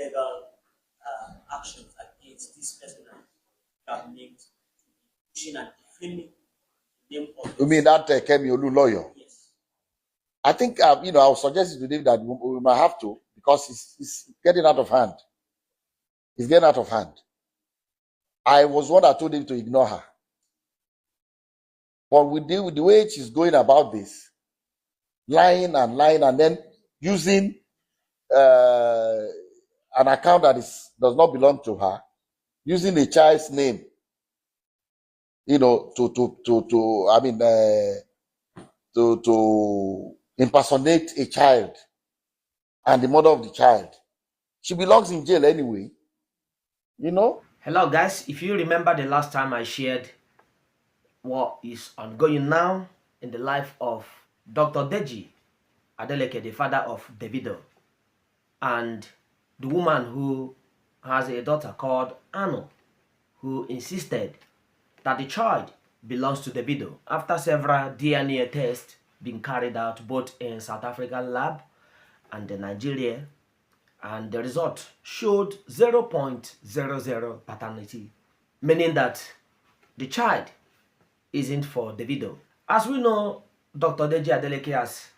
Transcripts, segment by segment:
legal actions against this person that named pushing and defaming the name of. You mean that Kemi Oluroyo? Yes. I think I will suggest to Dave that we might have to, because it's getting out of hand. It's getting out of hand. I was one that told him to ignore her. But with the way she's going about this, lying and then using an account that does not belong to her, using a child's name, to impersonate a child and the mother of the child. She belongs in jail anyway. Hello guys, if you remember the last time I shared what is ongoing now in the life of Dr. Deji, Adeleke, the father of Davido, and the woman who has a daughter called Anu, who insisted that the child belongs to Davido after several DNA tests being carried out both in South African lab and in Nigeria, and the result showed 0.00 paternity, meaning that the child isn't for Davido. As we know, Dr. Deji Adeleke as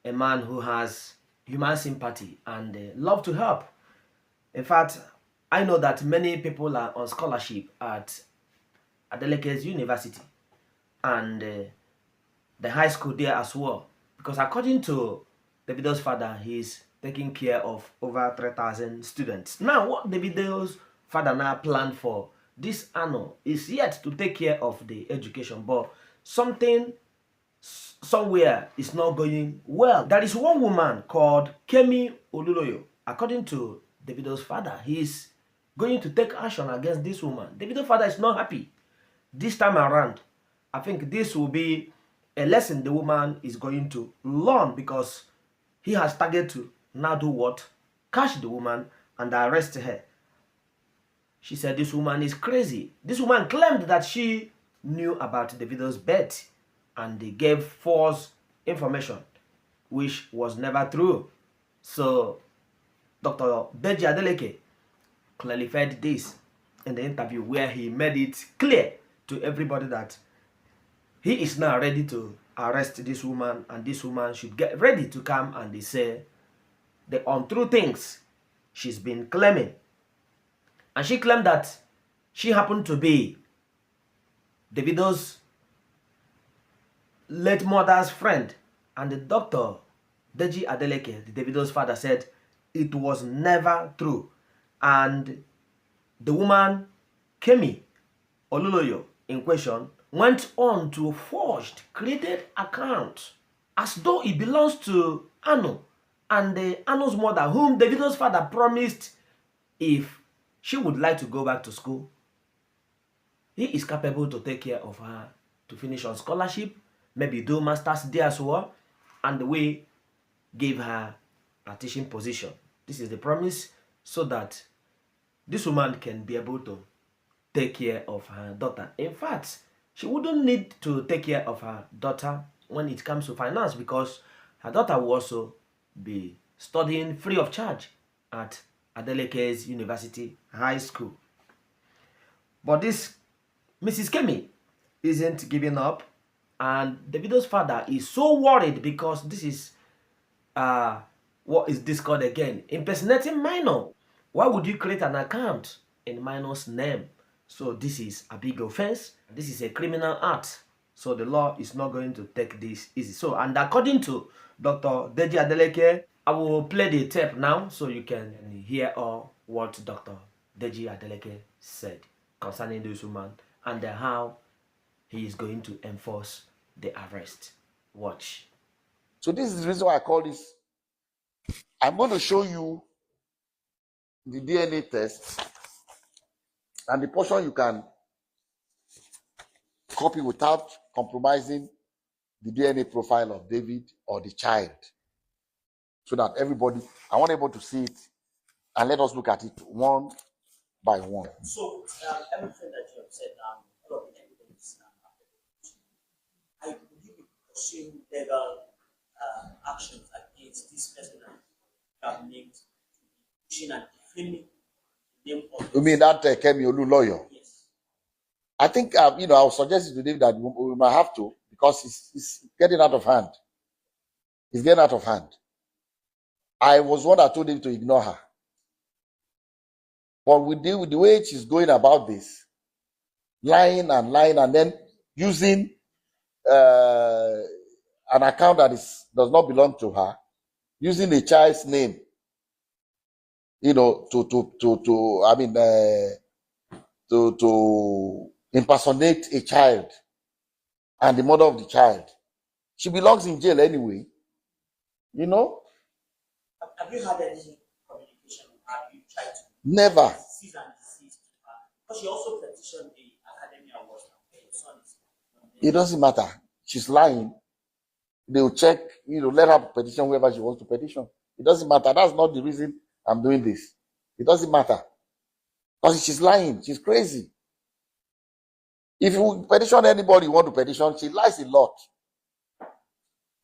a man who has human sympathy and love to help. In fact, I know that many people are on scholarship at Adeleke's university and the high school there as well, because according to Davido's father, he's taking care of over 3,000 students. Now, what Davido's father now planned for this annual is yet to take care of the education, but something somewhere is not going well. There is one woman called Kemi Oluroyo. According to Davido's father, he's going to take action against this woman. Davido's father is not happy. This time around, I think this will be a lesson the woman is going to learn, because he has targeted to now do what? Catch the woman and arrest her. She said this woman is crazy. This woman claimed that she knew about Davido's birth and they gave false information, which was never true. So Dr. Deji Adeleke clarified this in the interview, where he made it clear to everybody that he is now ready to arrest this woman, and this woman should get ready to come and they say the untrue things she's been claiming. And she claimed that she happened to be Davido's late mother's friend, and the doctor Deji Adeleke, Davido's father, said it was never true. And the woman Kemi Oluroyo in question went on to forged, created account as though it belongs to Anu and Anu's mother, whom Davido's father promised if she would like to go back to school, he is capable to take care of her, to finish on scholarship, maybe do master's there as well, and the way gave her a teaching position. This is the promise, so that this woman can be able to take care of her daughter. In fact, she wouldn't need to take care of her daughter when it comes to finance, because her daughter will also be studying free of charge at Adeleke's University High School. But this Mrs. Kemi isn't giving up, and Davido's father is so worried because this is what is this called again? Impersonating minor. Why would you create an account in minor's name? So this is a big offense. This is a criminal act. So the law is not going to take this easy. So, and according to Dr. Deji Adeleke, I will play the tape now so you can hear all what Dr. Deji Adeleke said concerning this woman and how he is going to enforce the arrest. Watch. So this is the reason why I call this. I'm going to show you the DNA test and the portion you can copy without compromising the DNA profile of David or the child, so that everybody, I want everybody to see it, and let us look at it one by one. So everything that you have said, all of the evidence, I believe you pursuing legal actions against this person that named pushing and defaming the name of You mean that Kemi Oluroyo? Yes. I think, I will suggest to David that we might have to, because it's getting out of hand. It's getting out of hand. I was one that told him to ignore her. But with the way she's going about this, lying, and then using an account that does not belong to her, using a child's name, to impersonate a child and the mother of the child. She belongs in jail anyway. Have you had any communication with her? Have you tried to Never. cease and desist to her? Because she also petitioned the Academy Awards now. Her son is. It doesn't matter. She's lying. They will check, let her petition whoever she wants to petition. It doesn't matter. That's not the reason I'm doing this. It doesn't matter. Because she's lying. She's crazy. If you petition anybody you want to petition, she lies a lot.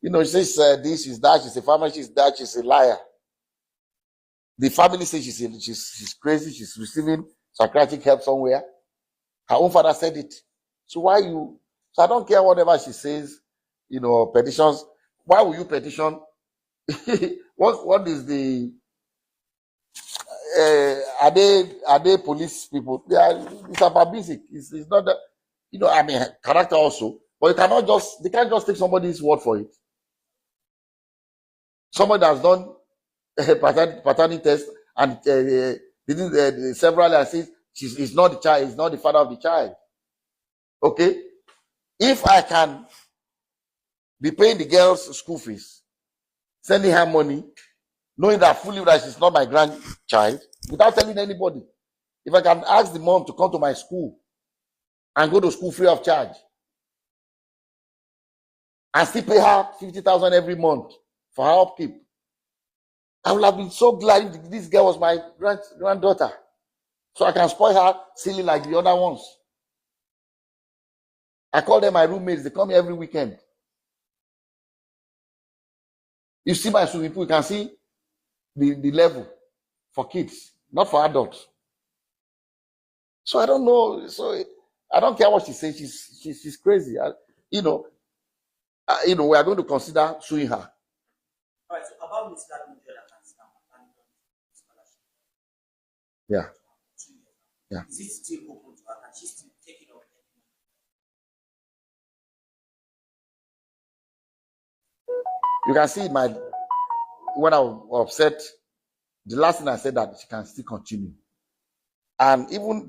She says this, she's that, she's a farmer, she's that, she's a liar. The family says she's crazy, she's receiving psychiatric help somewhere. Her own father said it. So I don't care whatever she says, petitions. Why will you petition? What is the are they police people? It's about basic. It's not that, character also. But they can't just take somebody's word for it. Somebody has done paternity test and didn't several and says he's not the child, he's not the father of the child. Okay? If I can be paying the girl's school fees, sending her money, knowing that fully that she's not my grandchild, without telling anybody, if I can ask the mom to come to my school and go to school free of charge, and still pay her 50,000 every month for her upkeep, I would have been so glad if this girl was my granddaughter, so I can spoil her silly like the other ones. I call them my roommates. They come here every weekend. You see my swimming pool, you can see the level for kids, not for adults. So I don't know. So I don't care what she says. She's crazy. We are going to consider suing her. All right. So about Miss Ladun, Yeah. Yeah. Is it still open to her? Can she still take it up? You can see when I was upset, the last thing I said that she can still continue. And even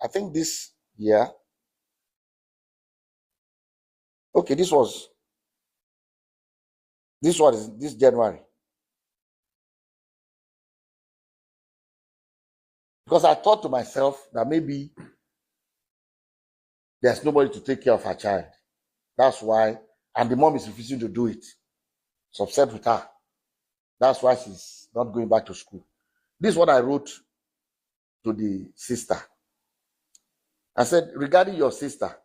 I think this year, okay, this January. Because I thought to myself that maybe there's nobody to take care of her child. That's why, and the mom is refusing to do it. She's upset with her. That's why she's not going back to school. This is what I wrote to the sister. I said, regarding your sister,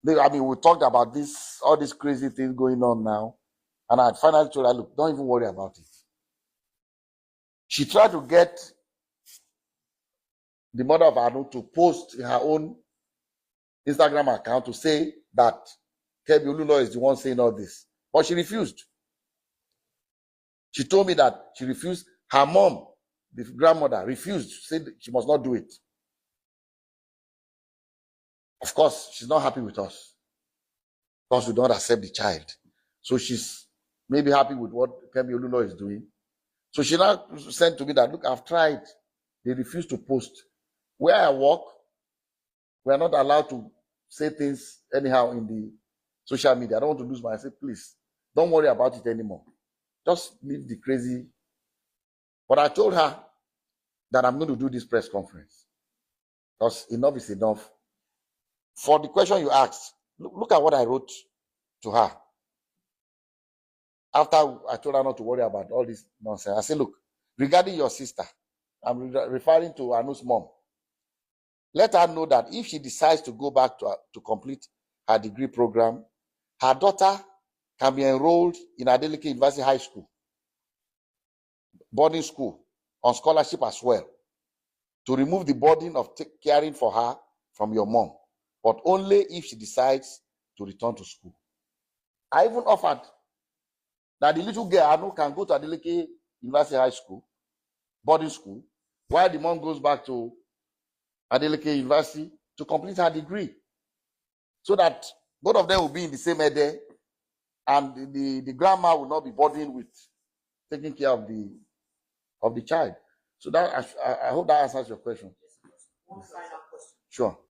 we talked about all these crazy things going on now. And I finally told her, look, don't even worry about it. She tried to get the mother of Anu to post in her own Instagram account to say that Kemi Oluroyo is the one saying all this. But she refused. She told me that she refused. Her mom, the grandmother, refused, said she must not do it. Of course, she's not happy with us because we don't accept the child. So she's maybe happy with what Kemi Oluroyo is doing. So she now sent to me that, look, I've tried. They refuse to post. Where I work, we are not allowed to say things anyhow in the social media. I don't want to lose my. I said, please, don't worry about it anymore. Just leave the crazy. But I told her that I'm going to do this press conference because enough is enough. For the question you asked, look at what I wrote to her. After I told her not to worry about all this nonsense, I said, look, regarding your sister, I'm referring to Anu's mom. Let her know that if she decides to go back to complete her degree program, her daughter can be enrolled in Adeleke University High School. boarding school on scholarship as well, to remove the burden of caring for her from your mom, but only if she decides to return to school. I even offered that the little girl I know can go to Adeleke University High School, boarding school, while the mom goes back to Adeleke University to complete her degree, so that both of them will be in the same ede, and the grandma will not be burdened with taking care of the child. So that I hope that answers your question. One final question. Sure.